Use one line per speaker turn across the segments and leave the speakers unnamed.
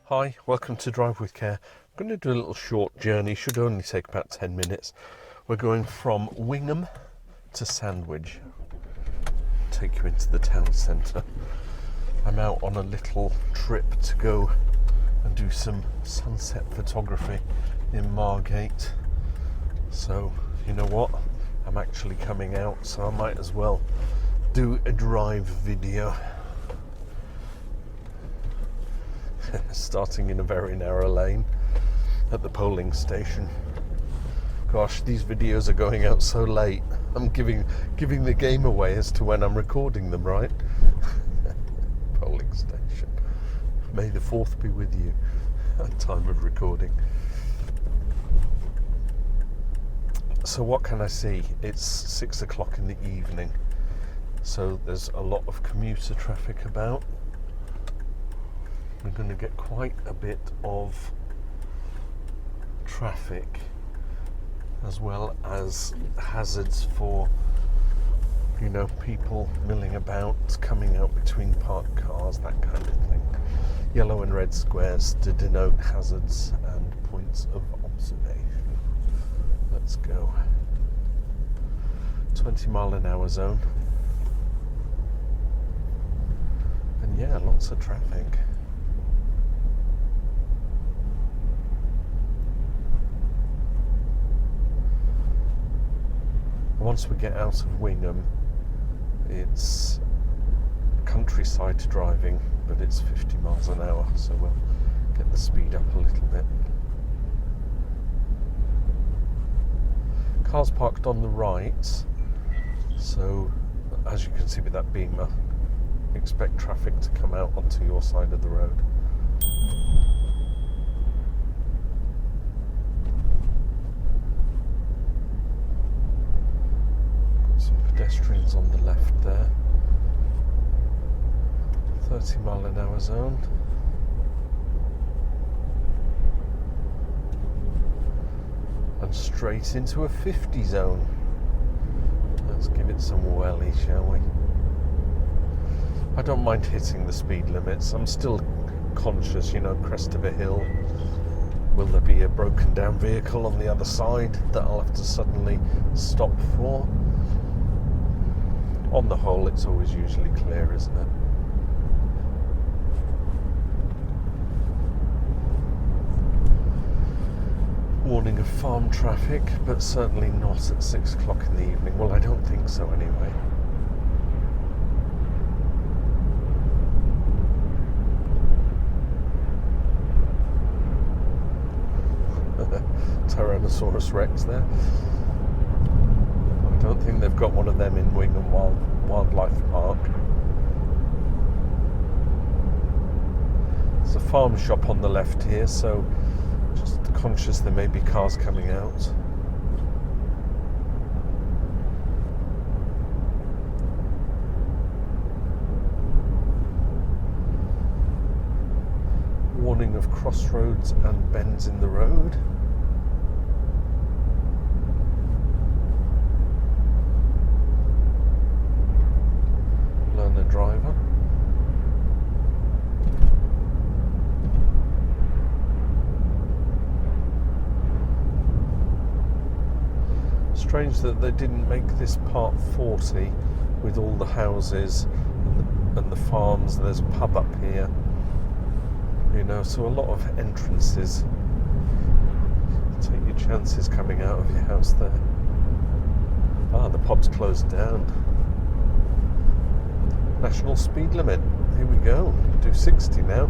Hi, welcome to Drive with Care. I'm going to do a little short journey, should only take about 10 minutes. We're going from Wingham to Sandwich. Take you into the town centre. I'm out on a little trip to go and do some sunset photography in Margate. So, you know what? I'm actually coming out, so I might as well do a drive video. Starting in a very narrow lane at the polling station. Gosh, these videos are going out so late. I'm giving the game away as to when I'm recording them, right? Polling station. May the 4th be with you at time of recording. So what can I see? It's 6 o'clock in the evening, so there's a lot of commuter traffic about. We're going to get quite a bit of traffic, as well as hazards for, you know, people milling about, coming out between parked cars, that kind of thing. Yellow and red squares to denote hazards and points of observation. Let's go. 20-mile-an-hour zone. And yeah, lots of traffic. Once we get out of Wingham, it's countryside driving, but it's 50 miles an hour, so we'll get the speed up a little bit. Cars parked on the right, so as you can see with that beamer, expect traffic to come out onto your side of the road. Pedestrians on the left there. 30-mile-an-hour zone. And straight into a 50 zone. Let's give it some welly, shall we? I don't mind hitting the speed limits. I'm still conscious, you know, crest of a hill. Will there be a broken down vehicle on the other side that I'll have to suddenly stop for? On the whole, it's always usually clear, isn't it? Warning of farm traffic, but certainly not at 6 o'clock in the evening. Well, I don't think so anyway. Tyrannosaurus Rex there. I don't think they've got one of them in Wingham Wildlife Park. There's a farm shop on the left here, so just conscious there may be cars coming out. Warning of crossroads and bends in the road. Learner driver. Strange that they didn't make this part 40 with all the houses and the farms. There's a pub up here, you know, so a lot of entrances. Take your chances coming out of your house there. Ah, the pub's closed down. National speed limit. Here we go. Do 60 now.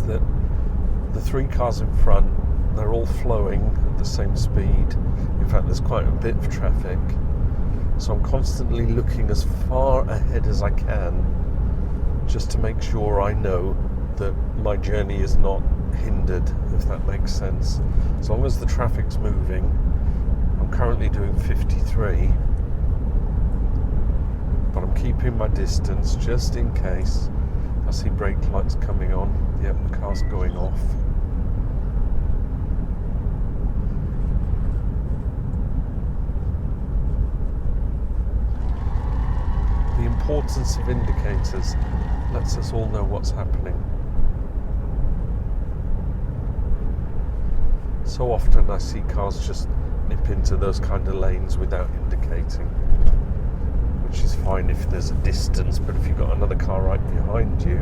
is that the three cars in front, they're all flowing at the same speed. In fact, there's quite a bit of traffic. So I'm constantly looking as far ahead as I can, just to make sure I know that my journey is not hindered, if that makes sense. As long as the traffic's moving, I'm currently doing 53, but I'm keeping my distance just in case. I see brake lights coming on. Yep, the car's going off. The importance of indicators lets us all know what's happening. So often I see cars just nip into those kind of lanes without indicating, which is fine if there's a distance, but if you've got another car right behind you,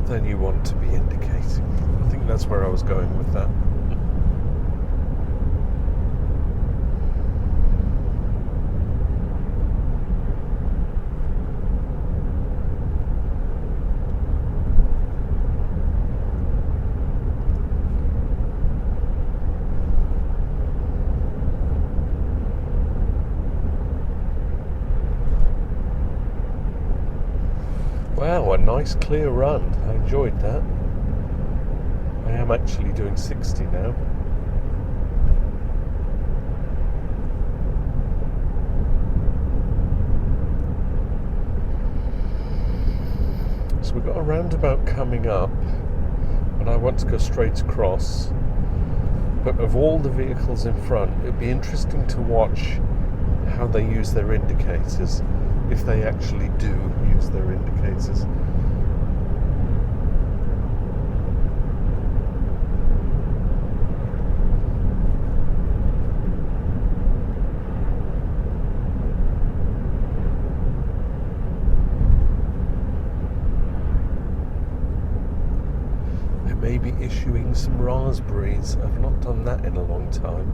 then you want to be indicating. I think that's where I was going with that. Wow, a nice clear run. I enjoyed that. I am actually doing 60 now. So we've got a roundabout coming up, and I want to go straight across. But of all the vehicles in front, it'd be interesting to watch how they use their indicators, if they actually do use their indicators. I may be issuing some raspberries. I've not done that in a long time.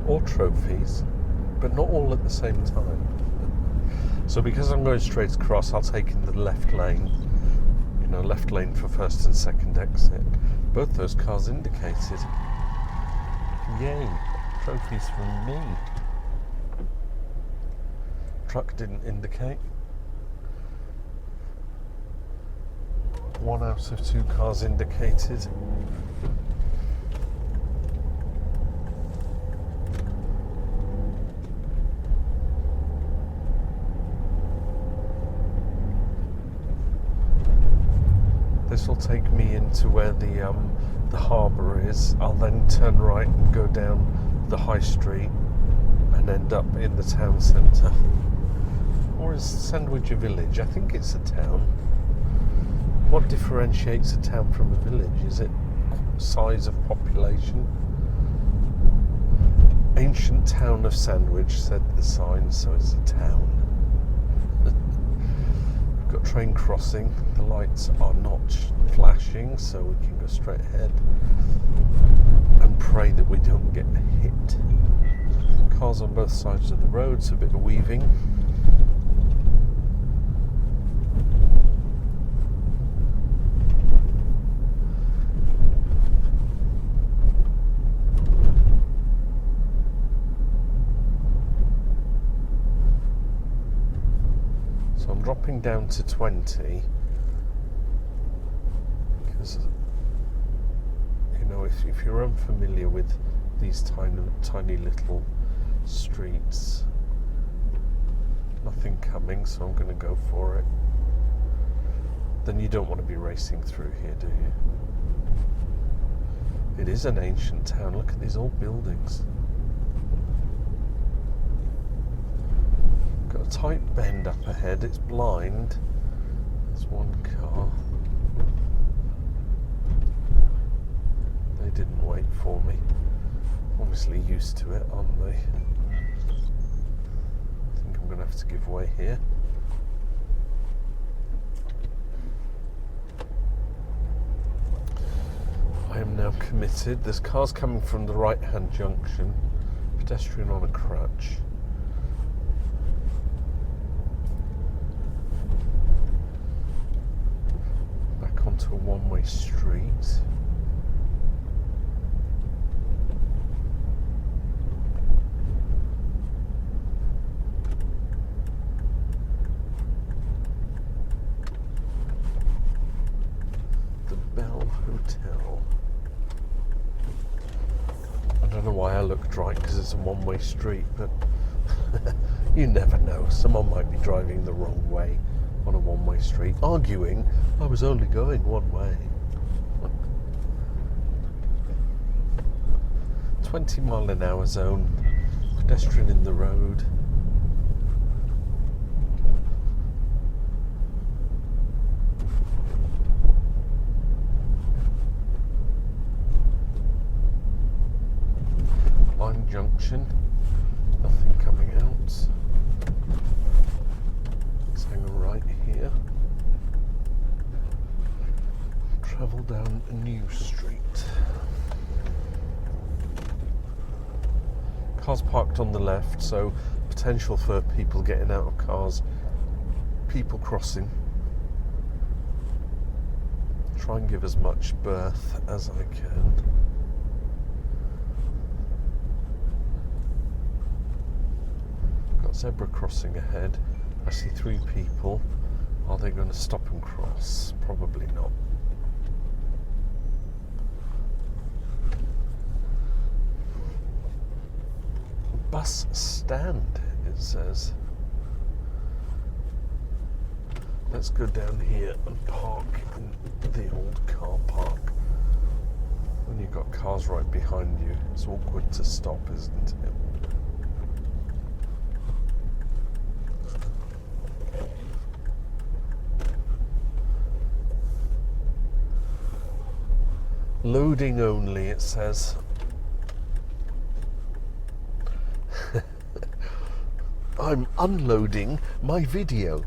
Or trophies, but not all at the same time. So because I'm going straight across, I'll take in the left lane, left lane for first and second exit. Both those cars indicated. Yay, trophies from me. Truck didn't indicate. 1 out of 2 cars indicated. This will take me into where the harbour is. I'll then turn right and go down the high street and end up in the town centre. Or is Sandwich a village? I think it's a town. What differentiates a town from a village? Is it size of population? Ancient town of Sandwich, said the sign, so it's a town. We've got train crossing. The lights are not flashing, so we can go straight ahead and pray that we don't get hit. Cars on both sides of the road, so a bit of weaving. So I'm dropping down to 20 because, if you're unfamiliar with these tiny little streets, nothing coming, so I'm going to go for it. Then you don't want to be racing through here, do you? It is an ancient town. Look at these old buildings. Got a tight bend up ahead. It's blind. There's one car. They didn't wait for me. Obviously used to it, aren't they? I think I'm going to have to give way here. I am now committed. There's cars coming from the right-hand junction. Pedestrian on a crutch. Back onto a one-way street. The Bell Hotel. I don't know why I looked right because it's a one-way street, but you never know. Someone might be driving the wrong way on a one-way street, arguing I was only going one way. 20-mile-an-hour zone, pedestrian in the road. Line junction, nothing coming out. Let's hang a right here. Travel down a new street. Cars parked on the left, so potential for people getting out of cars, people crossing. Try and give as much berth as I can. Got zebra crossing ahead. I see 3 people. Are they going to stop and cross? Probably not. Bus stand, it says. Let's go down here and park in the old car park. When you've got cars right behind you, it's awkward to stop, isn't it? Loading only, it says. I'm unloading my video.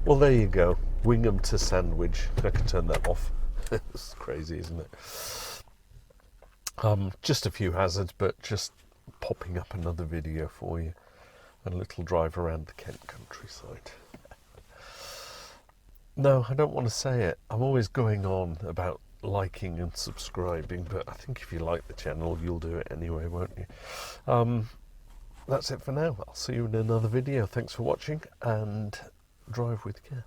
Well, there you go. Wingham to Sandwich. I can turn that off. It's crazy, isn't it? Just a few hazards, but just popping up another video for you. And a little drive around the Kent countryside. No, I don't want to say it. I'm always going on about liking and subscribing, but I think if you like the channel, you'll do it anyway, won't you? That's it for now. I'll see you in another video. Thanks for watching, and drive with care.